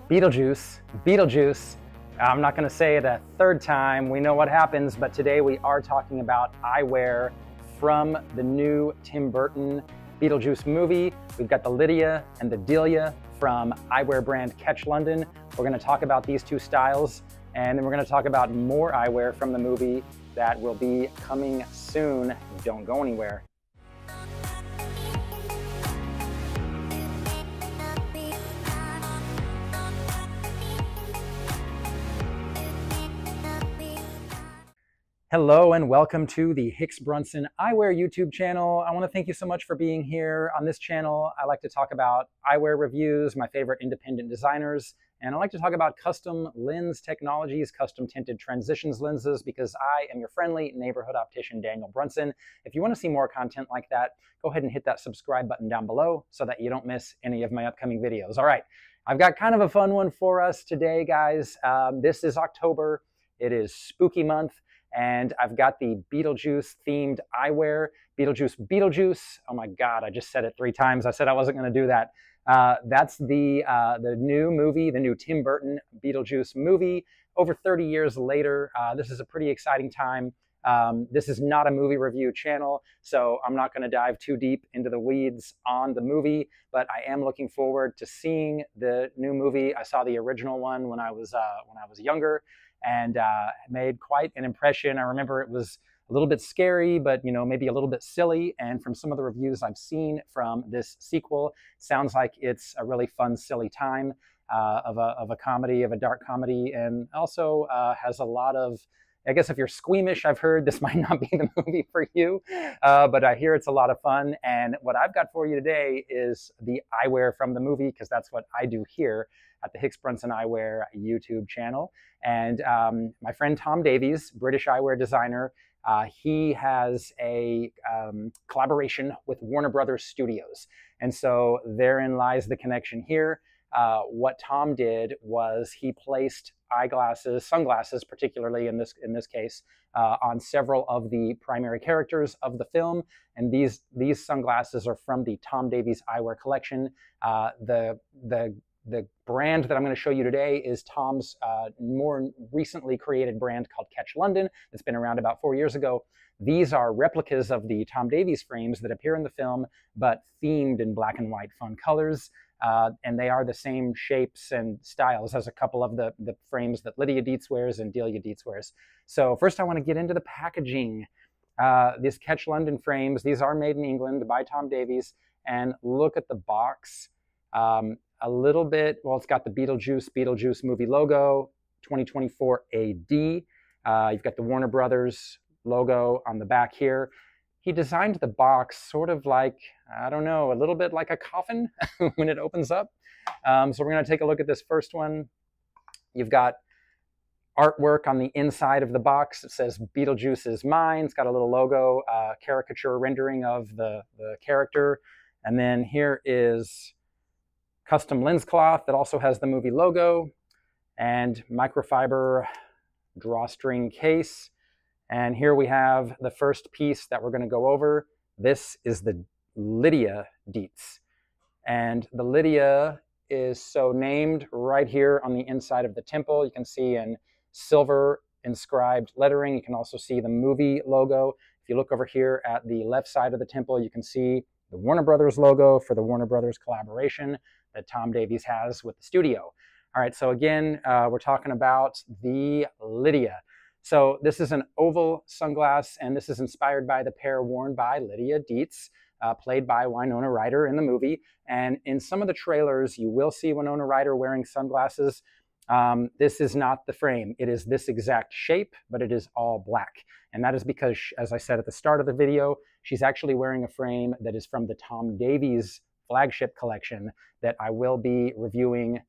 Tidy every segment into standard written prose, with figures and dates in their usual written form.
Beetlejuice, Beetlejuice. I'm not going to say it a third time. We know what happens, but today we are talking about eyewear from the new Tim Burton Beetlejuice movie. We've got the Lydia and the Delia from eyewear brand Catch London. We're going to talk about these two styles, and then we're going to talk about more eyewear from the movie that will be coming soon. Don't go anywhere. Hello and welcome to the Hicks Brunson Eyewear YouTube channel. I want to thank you so much for being here. On this channel, I like to talk about eyewear reviews, my favorite independent designers, and I like to talk about custom lens technologies, custom tinted transitions lenses, because I am your friendly neighborhood optician, Daniel Brunson. If you want to see more content like that, go ahead and hit that subscribe button down below so that you don't miss any of my upcoming videos. All right, I've got kind of a fun one for us today, guys. This is October. It is spooky month. And I've got the Beetlejuice themed eyewear, Beetlejuice Beetlejuice. Oh my God, I just said it 3 times. I said I wasn't going to do that. That's the new movie, the new Tim Burton Beetlejuice movie. Over 30 years later, this is a pretty exciting time. This is not a movie review channel, so I'm not going to dive too deep into the weeds on the movie, but I am looking forward to seeing the new movie. I saw the original one when I was younger, and made quite an impression. I remember it was a little bit scary, but maybe a little bit silly. And from some of the reviews I've seen from this sequel, sounds like it's a really fun, silly time of a comedy, of a dark comedy, and also has a lot of, I guess if you're squeamish, I've heard this might not be the movie for you, but I hear it's a lot of fun. And what I've got for you today is the eyewear from the movie, because that's what I do here at the Hicks Brunson Eyewear YouTube channel. And my friend Tom Davies, British eyewear designer, he has a collaboration with Warner Brothers Studios. And so therein lies the connection here. What Tom did was he placed eyeglasses, sunglasses particularly in this case, on several of the primary characters of the film. And these sunglasses are from the Tom Davies eyewear collection. The brand that I'm going to show you today is Tom's more recently created brand called Catch London. It's been around about 4 years ago. These are replicas of the Tom Davies frames that appear in the film, but themed in black and white fun colors. And they are the same shapes and styles as a couple of the frames that Lydia Deetz wears and Delia Deetz wears. So first I want to get into the packaging. These Catch London frames, these are made in England by Tom Davies. And look at the box. A little bit, well, it's got the Beetlejuice movie logo, 2024 AD. You've got the Warner Brothers logo on the back here. He designed the box sort of like, I don't know, a little bit like a coffin when it opens up. So we're going to take a look at this first one. You've got artwork on the inside of the box. It says Beetlejuice is mine. It's got a little logo, caricature rendering of the character. And then here is custom lens cloth that also has the movie logo, and microfiber drawstring case. And here we have the first piece that we're going to go over. This is the Lydia Deetz. And the Lydia is so named right here on the inside of the temple. You can see in silver inscribed lettering. You can also see the movie logo. If you look over here at the left side of the temple, you can see the Warner Brothers logo for the Warner Brothers collaboration that Tom Davies has with the studio. All right, so again, we're talking about the Lydia. So this is an oval sunglass, and this is inspired by the pair worn by Lydia Deetz, played by Winona Ryder in the movie. And in some of the trailers, you will see Winona Ryder wearing sunglasses. This is not the frame. It is this exact shape, but it is all black. And that is because, as I said at the start of the video, she's actually wearing a frame that is from the Tom Davies flagship collection that I will be reviewing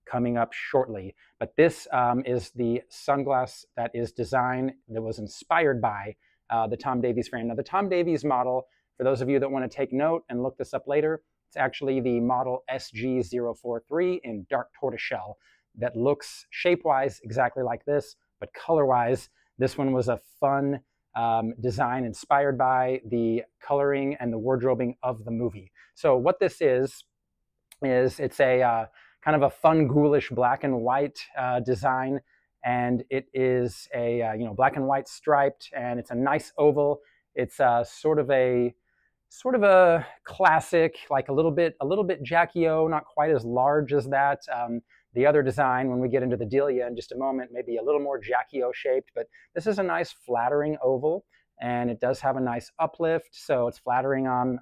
coming up shortly. But this is the sunglass that is designed, that was inspired by the Tom Davies frame. Now the Tom Davies model, for those of you that want to take note and look this up later, it's actually the model SG043 in dark tortoiseshell that looks shape-wise exactly like this, but color-wise, this one was a fun design inspired by the coloring and the wardrobing of the movie. So what this is it's a kind of a fun, ghoulish black and white design. And it is a black and white striped, and it's a nice oval. It's sort of a classic, like a little bit Jackie O, not quite as large as that. The other design, when we get into the Delia in just a moment, maybe a little more Jackie O shaped, but this is a nice flattering oval, and it does have a nice uplift, so it's flattering on,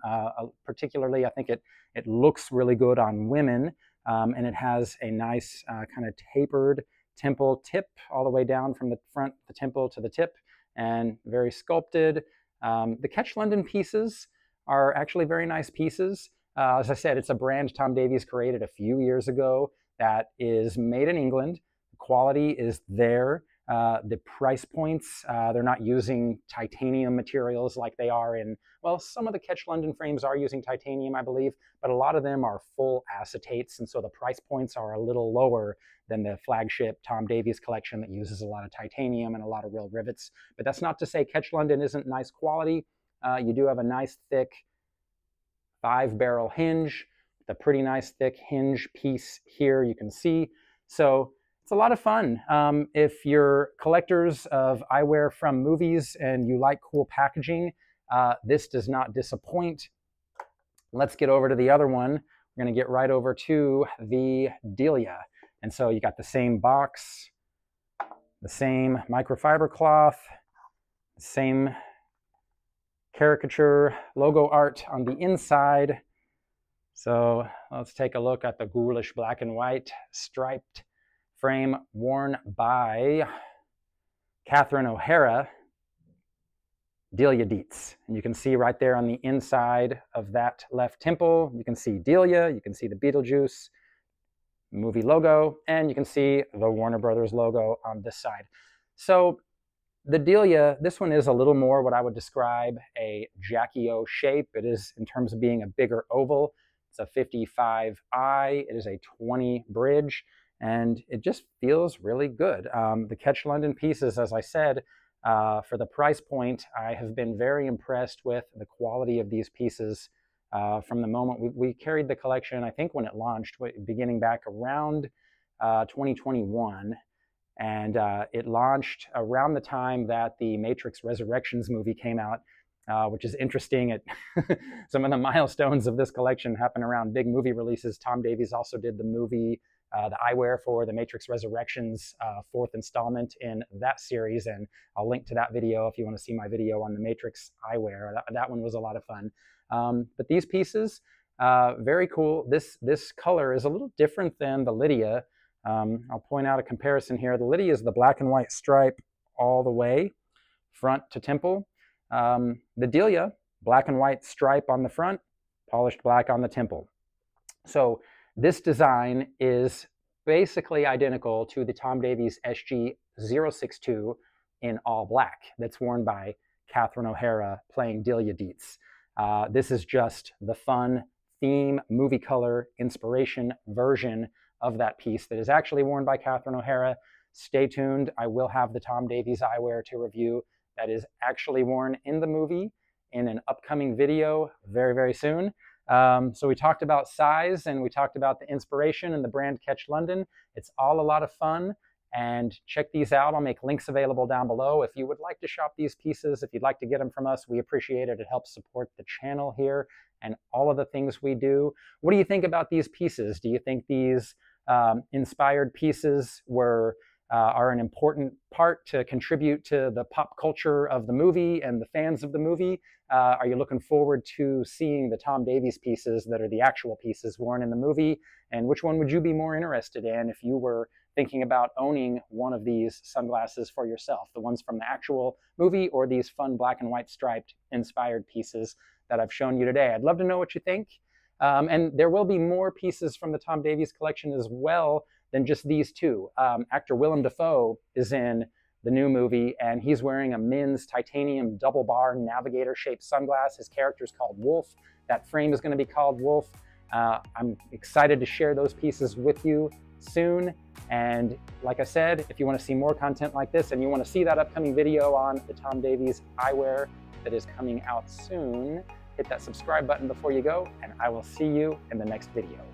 particularly, I think it looks really good on women, and it has a nice kind of tapered temple tip all the way down from the front, the temple to the tip, and very sculpted. The Catch London pieces are actually very nice pieces. As I said, it's a brand Tom Davies created a few years ago that is made in England. The quality is there. The price points, they're not using titanium materials like they are in, well, some of the Catch London frames are using titanium, I believe, but a lot of them are full acetates, and so the price points are a little lower than the flagship Tom Davies collection that uses a lot of titanium and a lot of real rivets. But that's not to say Catch London isn't nice quality. You do have a nice thick 5-barrel hinge, the pretty nice thick hinge piece here you can see. So it's a lot of fun. If you're collectors of eyewear from movies and you like cool packaging, this does not disappoint. Let's get over to the other one. We're going to get right over to the Delia. And so you got the same box, the same microfiber cloth, the same caricature logo art on the inside. So let's take a look at the ghoulish black and white striped frame worn by Katharine O'Hara, Delia Deetz. And you can see right there on the inside of that left temple, you can see Delia, you can see the Beetlejuice movie logo, and you can see the Warner Brothers logo on this side. So the Delia, this one is a little more what I would describe a Jackie O shape. It is in terms of being a bigger oval. It's a 55 eye, it is a 20 bridge, and it just feels really good. The Catch London pieces, as I said, for the price point, I have been very impressed with the quality of these pieces from the moment we carried the collection, I think when it launched, beginning back around 2021. And it launched around the time that the Matrix Resurrections movie came out, which is interesting. Some of the milestones of this collection happen around big movie releases. Tom Davies also did the movie, the eyewear for the Matrix Resurrections 4th installment in that series, and I'll link to that video if you want to see my video on the Matrix eyewear. That one was a lot of fun. But these pieces, very cool. This color is a little different than the Lydia. I'll point out a comparison here. The Lydia is the black and white stripe all the way, front to temple. The Delia, black and white stripe on the front, polished black on the temple. So this design is basically identical to the Tom Davies SG-062 in all black that's worn by Katharine O'Hara playing Delia Deetz. This is just the fun theme, movie color, inspiration version of that piece that is actually worn by Katharine O'Hara. Stay tuned. I will have the Tom Davies eyewear to review that is actually worn in the movie in an upcoming video very, very soon. So we talked about size and we talked about the inspiration and the brand Catch London. It's all a lot of fun, and check these out. I'll make links available down below. If you would like to shop these pieces, if you'd like to get them from us, we appreciate it. It helps support the channel here and all of the things we do. What do you think about these pieces? Do you think these inspired pieces are an important part to contribute to the pop culture of the movie and the fans of the movie? Are you looking forward to seeing the Tom Davies pieces that are the actual pieces worn in the movie? And which one would you be more interested in if you were thinking about owning one of these sunglasses for yourself? The ones from the actual movie or these fun black and white striped inspired pieces that I've shown you today? I'd love to know what you think. And there will be more pieces from the Tom Davies collection as well than just these two. Actor Willem Dafoe is in the new movie, and he's wearing a men's titanium double bar navigator shaped sunglass. His character is called Wolf. That frame is going to be called Wolf. I'm excited to share those pieces with you soon. And like I said, if you want to see more content like this and you want to see that upcoming video on the Tom Davies eyewear that is coming out soon, hit that subscribe button before you go, and I will see you in the next video.